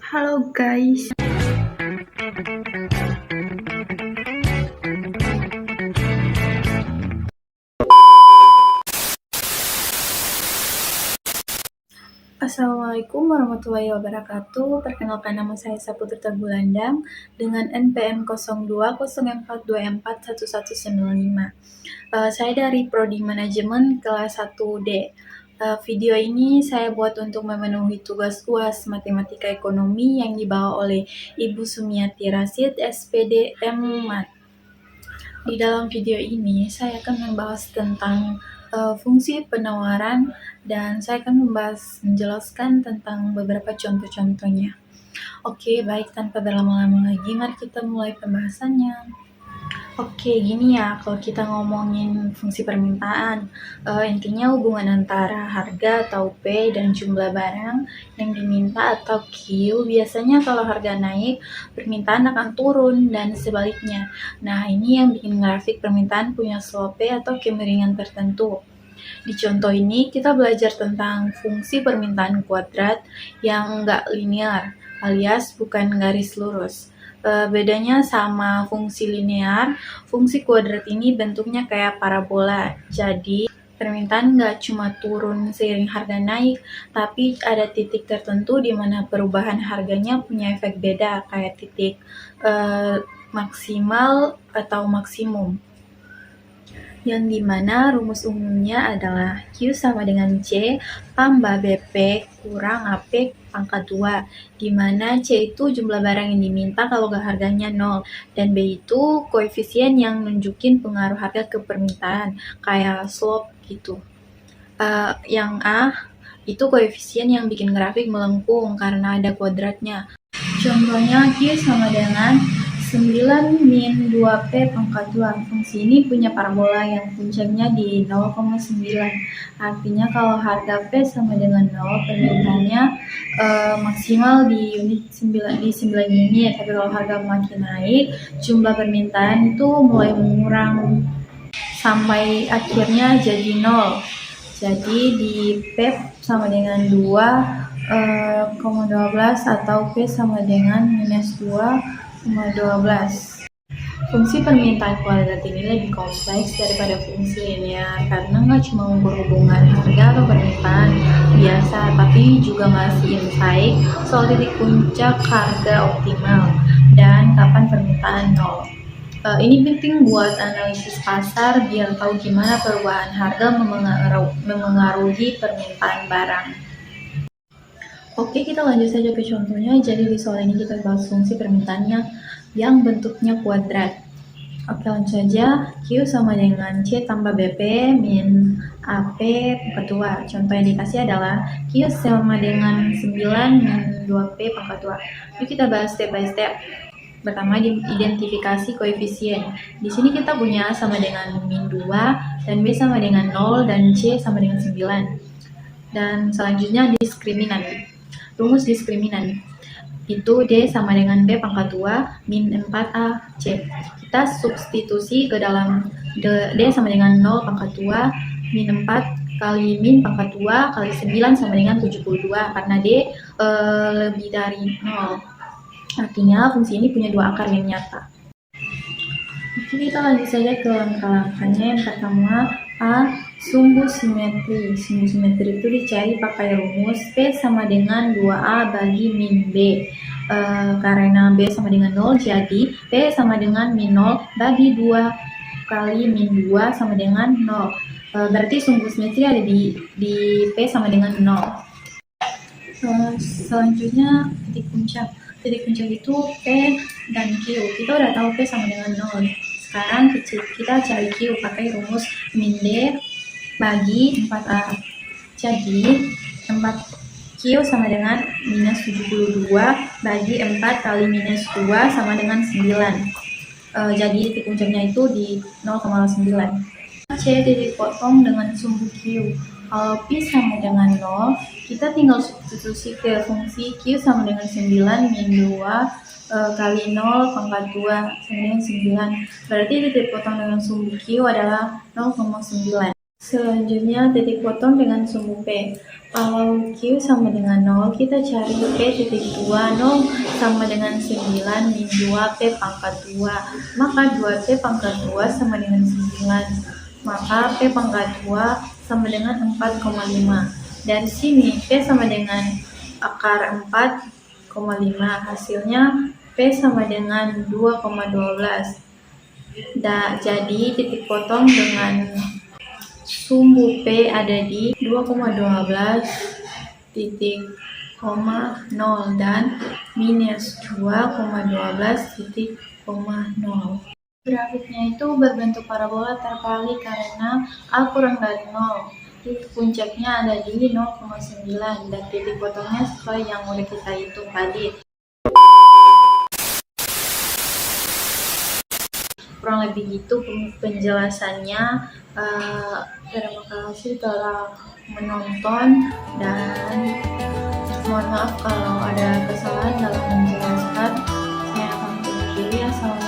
Halo guys, Assalamualaikum warahmatullahi wabarakatuh. Perkenalkan, nama saya Saputra Tagulandang dengan NPM 0204241195. Saya dari Prodi Manajemen kelas 1D. Video ini saya buat untuk memenuhi tugas UAS Matematika Ekonomi yang dibawa oleh Ibu Sumiati Rasid, SPD M.Mat. Di dalam video ini saya akan membahas tentang fungsi penawaran dan saya akan menjelaskan tentang beberapa contoh-contohnya. Oke, baik, tanpa berlama-lama lagi, mari kita mulai pembahasannya. Oke, gini ya, kalau kita ngomongin fungsi permintaan, intinya hubungan antara harga atau P dan jumlah barang yang diminta atau Q. Biasanya kalau harga naik, permintaan akan turun dan sebaliknya. Nah, ini yang bikin grafik permintaan punya slope P atau kemiringan tertentu. Di contoh ini, kita belajar tentang fungsi permintaan kuadrat yang nggak linear, alias bukan garis lurus. Bedanya sama fungsi linear, fungsi kuadrat ini bentuknya kayak parabola. Jadi, permintaan nggak cuma turun seiring harga naik, tapi ada titik tertentu di mana perubahan harganya punya efek beda, kayak titik maksimal atau maksimum, yang dimana rumus umumnya adalah Q sama dengan C tambah BP kurang AP pangkat 2, dimana C itu jumlah barang yang diminta kalau harganya 0, dan B itu koefisien yang nunjukin pengaruh harga ke permintaan, kayak slope gitu. Yang A itu koefisien yang bikin grafik melengkung karena ada kuadratnya. Contohnya Q sama dengan 9 min 2P pangkat 2. Fungsi ini punya parabola yang puncaknya di 0,9. Artinya kalau harga P sama dengan 0, permintaannya maksimal di unit 9 unit. Tapi kalau harga makin naik, jumlah permintaan itu mulai mengurang sampai akhirnya jadi 0. Jadi di P sama dengan 2,12 atau P sama dengan minus 2,12. Fungsi permintaan kuadrat ini lebih kompleks daripada fungsi linear karena nggak cuma mengukur hubungan harga atau permintaan biasa, tapi juga ngasih insight soal titik puncak harga optimal dan kapan permintaan 0. Ini penting buat analisis pasar biar tahu gimana perubahan harga memengaruhi permintaan barang. Oke, kita lanjut saja ke contohnya. Jadi di soal ini kita bahas fungsi permintaannya yang bentuknya kuadrat. Oke, langsung saja. Q sama dengan C tambah BP min AP pangkat 2. Contoh yang dikasih adalah Q sama dengan 9 min 2P pangkat 2. Yuk kita bahas step by step. Pertama, identifikasi koefisien. Di sini kita punya A sama dengan min 2, dan B sama dengan 0, dan C sama dengan 9. Dan selanjutnya diskriminan. Rumus diskriminan itu D sama dengan B pangkat 2 min 4A C. Kita substitusi ke dalam D sama dengan 0 pangkat 2 min 4 kali min pangkat 2 kali 9 sama dengan 72, karena D lebih dari 0. Artinya fungsi ini punya dua akar yang nyata. Oke, kita lanjut saja ke langkah-langkahnya. Yang pertama, A. Sumbu simetri. Sumbu simetri itu dicari pakai rumus P sama dengan 2A bagi min B. Karena B sama dengan 0, jadi P sama dengan min 0 bagi 2 kali min 2 sama dengan 0. Berarti sumbu simetri ada di P sama dengan 0. Selanjutnya titik puncak. Titik puncak itu P dan Q. Kita udah tahu P sama dengan 0. Sekarang kita cari Q pakai rumus min D bagi 4A. Jadi 4Q sama dengan minus 72 bagi 4 kali minus 2 sama dengan 9. Jadi titik puncaknya itu di 0,9. C titik potong dengan sumbu Q. Kalau P sama dengan 0, kita tinggal substitusi ke fungsi Q sama dengan 9 min 2 kali 0 pangkat 2 sama dengan 9. Berarti titik potong dengan sumbu Q adalah 0,9. Selanjutnya titik potong dengan sumbu P. Kalau Q sama dengan 0, kita cari P titik 2, 0 sama dengan 9 min 2 P pangkat 2. Maka 2 P pangkat 2 sama dengan 9. Maka P pangkat 2 sama dengan 4,5. Dari sini P sama dengan akar 4,5. Hasilnya P sama dengan 2,12. Jadi titik potong dengan sumbu P ada di 2,12 titik, 0 dan minus 2,12 titik, 0. Grafiknya itu berbentuk parabola terbalik karena A kurang dari 0. Titik puncaknya ada di 0,9 dan titik potongnya sesuai yang udah kita hitung tadi. Kurang lebih gitu penjelasannya. Terima kasih telah menonton dan mohon maaf kalau ada kesalahan dalam menjelaskan. Saya akan mengakhiri. Assalamualaikum.